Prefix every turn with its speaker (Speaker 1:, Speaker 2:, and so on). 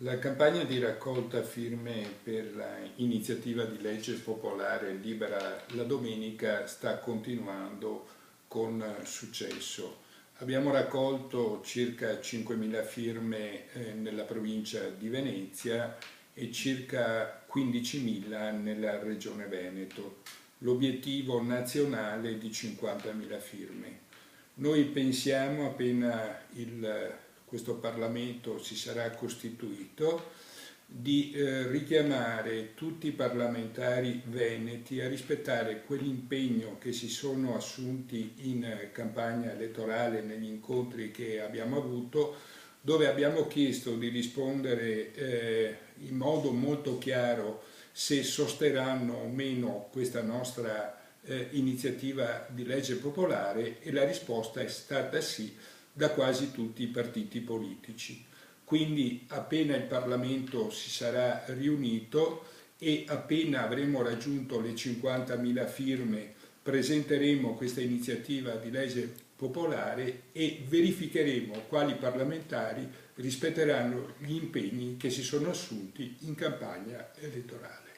Speaker 1: La campagna di raccolta firme per l'iniziativa di legge popolare Libera la Domenica sta continuando con successo. Abbiamo raccolto circa 5.000 firme nella provincia di Venezia e circa 15.000 nella regione Veneto. L'obiettivo nazionale è di 50.000 firme. Noi pensiamo, appena questo Parlamento si sarà costituito, di richiamare tutti i parlamentari veneti a rispettare quell'impegno che si sono assunti in campagna elettorale negli incontri che abbiamo avuto, dove abbiamo chiesto di rispondere in modo molto chiaro se sosterranno o meno questa nostra iniziativa di legge popolare, e la risposta è stata sì da quasi tutti i partiti politici. Quindi appena il Parlamento si sarà riunito e appena avremo raggiunto le 50.000 firme, presenteremo questa iniziativa di legge popolare e verificheremo quali parlamentari rispetteranno gli impegni che si sono assunti in campagna elettorale.